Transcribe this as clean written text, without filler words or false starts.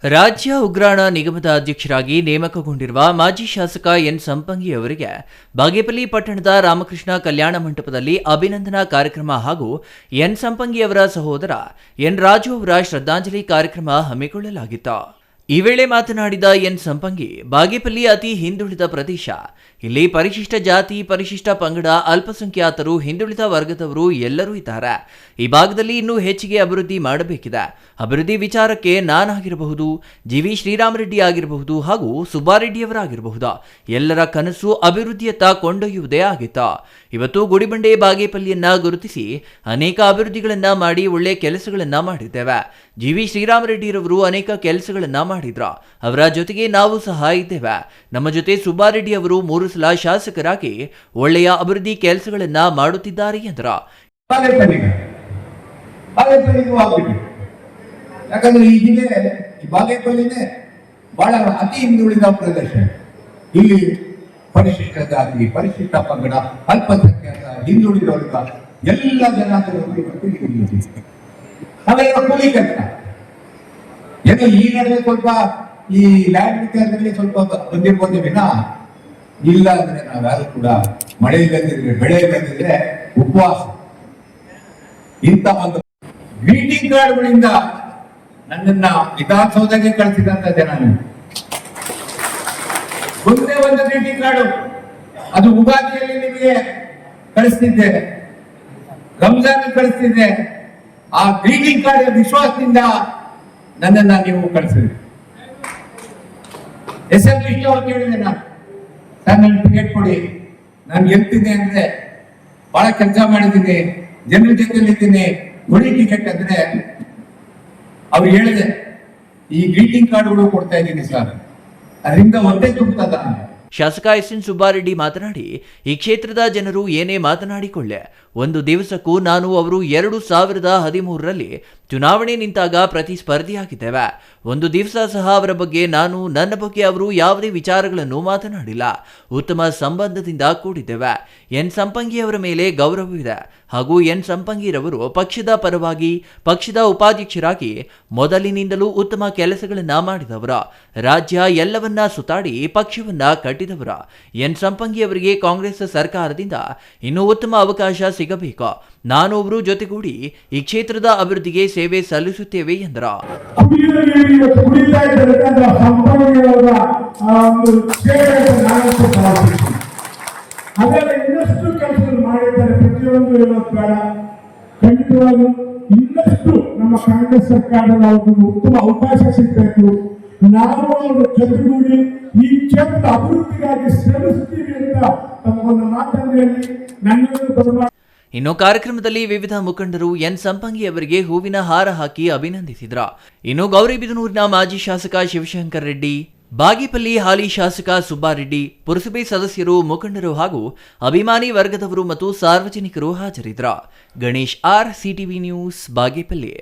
ರಾಜ್ಯ ಉಗ್ರಾಣ ನಿಗಮದ ಅಧ್ಯಕ್ಷರಾಗಿ ನೇಮಕಗೊಂಡಿರುವ ಮಾಜಿ ಶಾಸಕ ಎನ್ ಸಂಪಂಗಿ ಅವರಿಗೆ ಬಾಗೇಪಲ್ಲಿ ಪಟ್ಟಣದ ರಾಮಕೃಷ್ಣ ಕಲ್ಯಾಣ ಮಂಟಪದಲ್ಲಿ ಅಭಿನಂದನಾ ಕಾರ್ಯಕ್ರಮ ಹಾಗೂ ಎನ್ ಸಂಪಂಗಿ ಅವರ ಸಹೋದರ ಎನ್ ರಾಜು ಅವರ ಶ್ರದ್ಧಾಂಜಲಿ ಕಾರ್ಯಕ್ರಮ ಹಮ್ಮಿಕೊಳ್ಳಲಾಗಿತ್ತು. ಈ ವೇಳೆ ಮಾತನಾಡಿದ ಎನ್ ಸಂಪಂಗಿ, ಬಾಗೇಪಲ್ಲಿ ಅತಿ ಹಿಂದುಳಿದ ಪ್ರದೇಶ. ಇಲ್ಲಿ ಪರಿಶಿಷ್ಟ ಜಾತಿ, ಪರಿಶಿಷ್ಟ ಪಂಗಡ, ಅಲ್ಪಸಂಖ್ಯಾತರು, ಹಿಂದುಳಿದ ವರ್ಗದವರು ಎಲ್ಲರೂ ಇದ್ದಾರೆ. ಈ ಭಾಗದಲ್ಲಿ ಇನ್ನೂ ಹೆಚ್ಚಿಗೆ ಅಭಿವೃದ್ಧಿ ಮಾಡಬೇಕಿದೆ. ಅಭಿವೃದ್ಧಿ ವಿಚಾರಕ್ಕೆ ನಾನಾಗಿರಬಹುದು, ಜಿವಿ ಶ್ರೀರಾಮರೆಡ್ಡಿ ಆಗಿರಬಹುದು ಹಾಗೂ ಸುಬ್ಬಾರೆಡ್ಡಿಯವರಾಗಿರಬಹುದು, ಎಲ್ಲರ ಕನಸು ಅಭಿವೃದ್ಧಿಯತ್ತ ಕೊಂಡೊಯ್ಯುವುದೇ ಆಗಿತ್ತು. ಇವತ್ತು ಗುಡಿಬಂಡೆ ಬಾಗೇಪಲ್ಲಿಯನ್ನ ಗುರುತಿಸಿ ಅನೇಕ ಅಭಿವೃದ್ಧಿಗಳನ್ನ ಮಾಡಿ ಒಳ್ಳೆ ಕೆಲಸಗಳನ್ನ ಮಾಡಿದ್ದೇವೆ. ಜಿವಿ ಶ್ರೀರಾಮರೆಡ್ಡಿರವರು ಅನೇಕ ಕೆಲಸಗಳನ್ನ ಮಾಡಿದ್ರು. ಅವರ ಜೊತೆಗೆ ನಾವು ಸಹ ಇದ್ದೇವೆ. ನಮ್ಮ ಜೊತೆ ಸುಬ್ಬಾರೆಡ್ಡಿ ಅವರು 3 ಸಲ ಶಾಸಕರಾಗಿ ಒಳ್ಳೆಯ ಅಭಿವೃದ್ಧಿ ಕೆಲಸಗಳನ್ನ ಮಾಡುತ್ತಿದ್ದಾರೆ ಎಂದರು. ಯಾಕಂದ್ರೆ ಈ ಜಿಲ್ಲೆ ಬಾಗೇಪಲ್ಲಿನೇ ಬಹಳ ಅತಿ ಹಿಂದುಳಿದ ಪ್ರದೇಶ. ಇಲ್ಲಿ ಪರಿಶಿಷ್ಟ ಜಾತಿ, ಪರಿಶಿಷ್ಟ ಪಂಗಡ, ಅಲ್ಪಸಂಖ್ಯಾತ, ಹಿಂದುಳಿದ ವರ್ಗ ಎಲ್ಲ ಜನಾಂಗದವರು ನಾವೆಲ್ಲ ಕೂಲಿ ಕೆಲಸ. ಏನೋ ಈ ನಡುವೆ ಸ್ವಲ್ಪ ಈ ಲ್ಯಾಂಡ್ ವಿಚಾರದಲ್ಲಿ ಸ್ವಲ್ಪ ಬಂದಿರ್ಬೋದು ವಿನ, ಇಲ್ಲ ಅಂದ್ರೆ ನಾವ್ಯಾರು ಕೂಡ ಮಳೆ ಇಲ್ಲದಿದ್ರೆ, ಬೆಳೆ ಇಲ್ಲದಿದ್ರೆ ಉಪವಾಸ. ಇಂಥ ಒಂದು ಗ್ರೀಟಿಂಗ್ ಕಾರ್ಡ್ಗಳಿಂದ ನನ್ನನ್ನ ವಿಧಾನಸೌಧಕ್ಕೆ ಕಳಿಸಿದಂತ ಜನ. ಒಂದೇ ಒಂದು ಗ್ರೀಟಿಂಗ್ ಕಾರ್ಡು, ಅದು ಉಗಾದಿಯಲ್ಲಿ ನಿಮಗೆ ಕಳಿಸ್ತಿದ್ದೆ, ರಂಜಾನ್ ಕಳಿಸ್ತಿದ್ದೆ. ಆ ಗ್ರೀಟಿಂಗ್ ಕಾರ್ಡ್ ವಿಶ್ವಾಸದಿಂದ ನನ್ನನ್ನ ನೀವು ಕಳಿಸಿದ್ರಿ. ಅಸೆಂಬ್ಲಿ ಅವ್ರು ಕೇಳಿದೆ, ನಾನು ಟಿಕೆಟ್ ಕೊಡಿ, ನಾನು ಗೆಲ್ತೀನಿ ಅಂದ್ರೆ ಬಹಳ ಕೆಲಸ ಮಾಡಿದ್ದೀನಿ, ಜನರ ಜೊತೆಲಿದ್ದೀನಿ, ಕೊಡಿ ಟಿಕೆಟ್ ಅಂದ್ರೆ ಅವ್ರು ಹೇಳಿದೆ, ಈ ಗ್ರೀಟಿಂಗ್ ಕಾರ್ಡ್ಗಳು ಕೊಡ್ತಾ ಇದ್ದೀನಿ ಸರ್, ಅದರಿಂದ ಹೊಟ್ಟೆ ತುಂಬುತ್ತದ. ಶಾಸಕ ಎಸ್ ಎನ್ ಸುಬ್ಬಾರೆಡ್ಡಿ ಮಾತನಾಡಿ, ಈ ಕ್ಷೇತ್ರದ ಜನರು ಏನೇ ಮಾತನಾಡಿಕೊಳ್ಳೆ, ಒಂದು ದಿವಸಕ್ಕೂ ನಾನು ಅವರು 2013ರಲ್ಲಿ ಚುನಾವಣೆ ನಿಂತಾಗ ಪ್ರತಿಸ್ಪರ್ಧಿಯಾಗಿದ್ದೇವೆ. ಒಂದು ದಿವಸ ಸಹ ಅವರ ಬಗ್ಗೆ ನಾನು, ನನ್ನ ಬಗ್ಗೆ ಅವರು ಯಾವುದೇ ವಿಚಾರಗಳನ್ನು ಮಾತನಾಡಿಲ್ಲ. ಉತ್ತಮ ಸಂಬಂಧದಿಂದ ಕೂಡಿದ್ದೇವೆ. ಎನ್ ಸಂಪಂಗಿ ಅವರ ಮೇಲೆ ಗೌರವವಿದೆ ಹಾಗೂ ಎನ್ ಸಂಪಂಗಿರವರು ಪಕ್ಷದ ಪರವಾಗಿ, ಪಕ್ಷದ ಉಪಾಧ್ಯಕ್ಷರಾಗಿ ಮೊದಲಿನಿಂದಲೂ ಉತ್ತಮ ಕೆಲಸಗಳನ್ನ ಮಾಡಿದವರ, ರಾಜ್ಯ ಎಲ್ಲವನ್ನ ಸುತ್ತಾಡಿ ಪಕ್ಷವನ್ನ ಕಟ್ಟಿದವರ. ಎನ್ ಸಂಪಂಗಿ ಅವರಿಗೆ ಕಾಂಗ್ರೆಸ್ ಸರ್ಕಾರದಿಂದ ಇನ್ನೂ ಉತ್ತಮ ಅವಕಾಶ ಸಿಗಬೇಕು. ನಾನು ಅವರು ಜೊತೆಗೂಡಿ ಈ ಕ್ಷೇತ್ರದ ಅಭಿವೃದ್ಧಿಗೆ ಸೇವೆ ಸಲ್ಲಿಸುತ್ತೇವೆ ಎಂದರು. ಇನ್ನಷ್ಟು ಕೆಲಸಗಳು ಮಾಡಿದ್ದಾರೆ. ಪ್ರತಿಯೊಂದು ಹೇಳೋದು ಬೇಡ, ಖಂಡಿತವಾಗಿ ಇನ್ನಷ್ಟು ನಮ್ಮ ಕಾಂಗ್ರೆಸ್ ಸರ್ಕಾರದ ಅವ್ರಿಗೆ ಉತ್ತಮ ಅವಕಾಶ ಸಿಗಬೇಕು. ನಾವು ಅವರು ಜೊತೆಗೂಡಿ ಈ ಕ್ಷೇತ್ರದ ಅಭಿವೃದ್ಧಿಗಾಗಿ ಶ್ರಮಿಸ್ತೀವಿ ಅಂತ ತಮ್ಮೊಂದು ಮಾತನ್ನು ಹೇಳಿ ನನ್ನನ್ನು. ಇನ್ನು ಕಾರ್ಯಕ್ರಮದಲ್ಲಿ ವಿವಿಧ ಮುಖಂಡರು ಎನ್ ಸಂಪಂಗಿ ಅವರಿಗೆ ಹೂವಿನ ಹಾರ ಹಾಕಿ ಅಭಿನಂದಿಸಿದ್ರು. ಇನ್ನು ಗೌರಿಬಿದನೂರಿನ ಮಾಜಿ ಶಾಸಕ ಶಿವಶಂಕರ್ ರೆಡ್ಡಿ, ಬಾಗೇಪಲ್ಲಿ ಹಾಲಿ ಶಾಸಕ ಸುಬ್ಬಾರೆಡ್ಡಿ, ಪುರಸಭೆ ಸದಸ್ಯರು, ಮುಖಂಡರು ಹಾಗೂ ಅಭಿಮಾನಿ ವರ್ಗದವರು ಮತ್ತು ಸಾರ್ವಜನಿಕರು ಹಾಜರಿದ್ದರು. Ganesh R, CTV news, Bagepalli.